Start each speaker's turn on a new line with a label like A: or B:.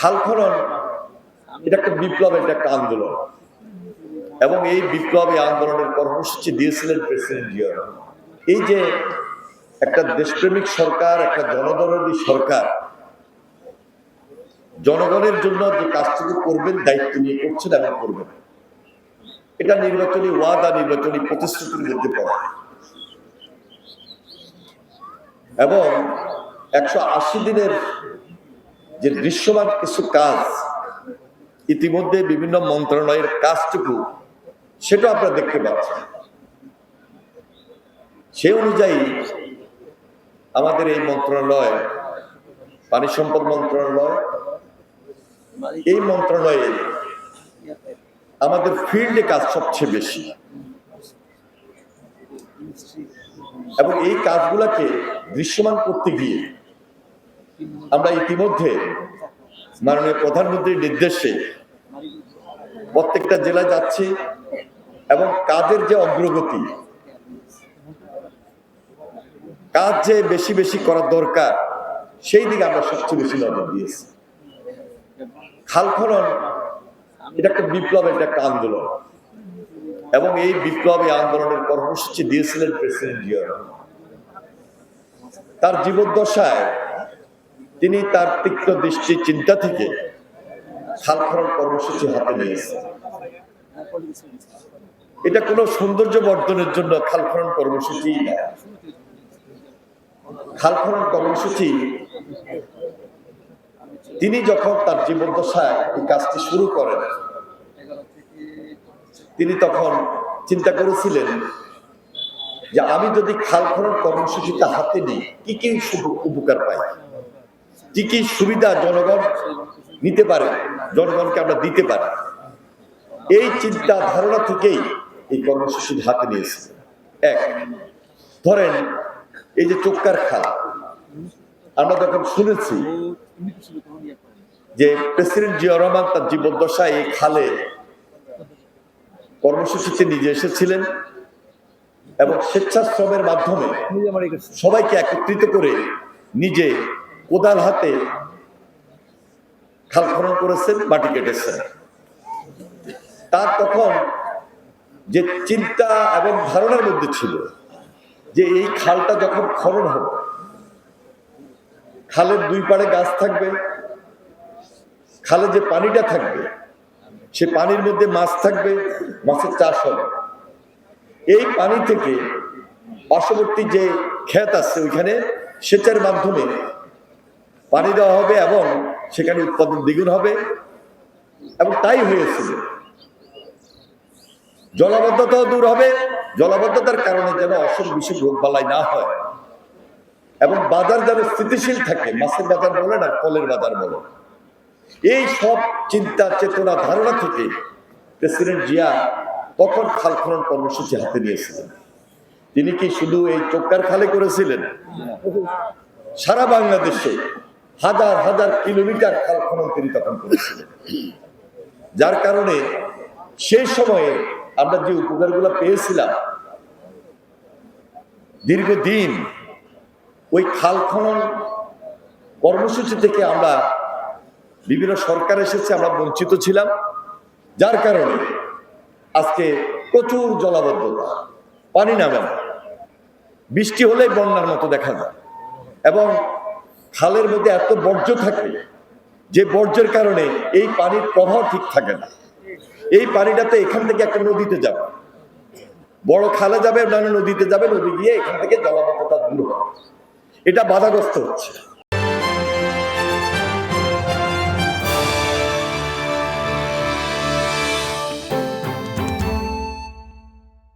A: খাল খনন এটা একটা বিপ্লব, এটা একটা আন্দোলন, এবং এই বিপ্লবী আন্দোলনের কর্মসূচি দিয়েছিলেন প্রেসিডেন্ট জিয়া রহমান। এই যে একটা দেশপ্রেমিক সরকার, একটা জনদরদী সরকার জনগণের জন্য যে কাজটুকু করবেন দায়িত্ব নিয়ে করছেন এবং করবেন, এটা নির্বাচনী ওয়াদা, নির্বাচনী প্রতিশ্রুতির মধ্যে পড়ে। এবং 180 দিনের যে দৃশ্যমান কিছু কাজ ইতিমধ্যে বিভিন্ন মন্ত্রণালয়ের কাজটুকু সেটা আপনারা দেখতে পাচ্ছেন। সেই অনুযায়ী আমাদের এই মন্ত্রণালয়, পানি সম্পদ মন্ত্রণালয়, এই মন্ত্রণালয়ে আমাদের ফিল্ডে কাজ সবচেয়ে বেশি, এবং এই কাজগুলোকে দৃশ্যমান করতে গিয়ে আমরা ইতিমধ্যে মাননীয় প্রধানমন্ত্রীর নির্দেশে প্রত্যেকটা জেলায় যাচ্ছি, এবং কাজের যে অগ্রগতি, কাজ যে বেশি বেশি করার দরকার সেই দিকে আমরা সবচেয়ে বেশি নজর দিয়েছি। খাল খনন এটা একটা বিপ্লব, এটা একটা আন্দোলন, এবং এই বিপ্লবী আন্দোলনের কর্মসূচি দিয়েছিলেন প্রেসিডেন্ট জিয়া রহমান। তার জীবদ্দশায় তিনি তার তীক্ষ্ণ দৃষ্টি চিন্তা থেকে খাল খনন কর্মসূচি হাতে নিয়েছেন। এটা কোনো সৌন্দর্য বর্ধনের জন্য খাল খনন কর্মসূচি না। খাল খনন কর্মসূচি তিনি যখন তার জীবদ্দশায় এই কাজটি শুরু করেন, তিনি তখন চিন্তা করেছিলেন যে আমি যদি খাল খনন কর্মসূচিটা হাতে নিই কি কি উপকার পাই, কি কি সুবিধা জনগণ নিতে পারে, জনগণকে আমরা দিতে পারি। এই চিন্তা ধারণা থেকেই এই কর্মসূচি হাতে নিয়েছে। এক, ধরেন এই যে চোক্কার খাল, আমরা যখন শুনেছি যে প্রেসিডেন্ট জিয়া রহমান তার জীবদ্দশায় এই খালে কর্মসূচিতে নিজে এসেছিলেন, এবং স্বেচ্ছাশ্রমের মাধ্যমে সবাইকে একত্রিত করে নিজে কোদাল হাতে খাল খনন করেছেন, মাটি কেটেছেন। তার তখন যে চিন্তা এবং ধারণার মধ্যে ছিল যে এই খালটা যখন খনন হবে, খালের দুই পাড়ে গাছ থাকবে, খালে যে পানিটা থাকবে সে পানির মধ্যে মাছ থাকবে, মাছের চাষ হবে। এই পানি থেকে পার্শ্ববর্তী যে ক্ষেত আছে ওইখানে সেচের মাধ্যমে পানি দেওয়া হবে, এবং সেখানে উৎপাদন দ্বিগুণ হবে। এবং তাই হয়েছিল। জলাবদ্ধতাও দূর হবে, জলাবদ্ধতার কারণে যেন অসুখ বিসুখ রোগবালাই না হয়, এবং বাজার যেন স্থিতিশীল থাকে, মাছের বাজার বলেন আর ফলের বাজার বলেন। এই সব চিন্তা চেতনা ধারণা থেকে প্রেসিডেন্ট জিয়া তখন খাল খনন কর্মসূচি হাতে নিয়েছিলেন। তিনি কি শুধু এই চোক্কার খালে করেছিলেন? সারা বাংলাদেশে হাজার হাজার কিলোমিটার খাল খনন তিনি তখন করেছিলেন। যার কারণে সেই সময়ে আমরা যে উপকারগুলো পেয়েছিলাম, দীর্ঘদিন ওই খাল খনন কর্মসূচি থেকে আমরা, বিভিন্ন সরকার এসেছে, আমরা বঞ্চিত ছিলাম। যার কারণে আজকে প্রচুর জলাবদ্ধতা, পানি নামে না, বৃষ্টি হলেই বন্যার মতো দেখা যায়, এবং খালের মধ্যে এত বর্জ্য থাকে যে বর্জ্যের কারণে এই পানির প্রবাহ ঠিক থাকে না। এই পানিটাতে এখান থেকে একটা নদীতে যাবে, বড় খালে যাবে, নদীতে যাবে, নদী গিয়ে এখান থেকে জলাবদ্ধতা দূর হবে। এটা বাধাগ্রস্ত হচ্ছে।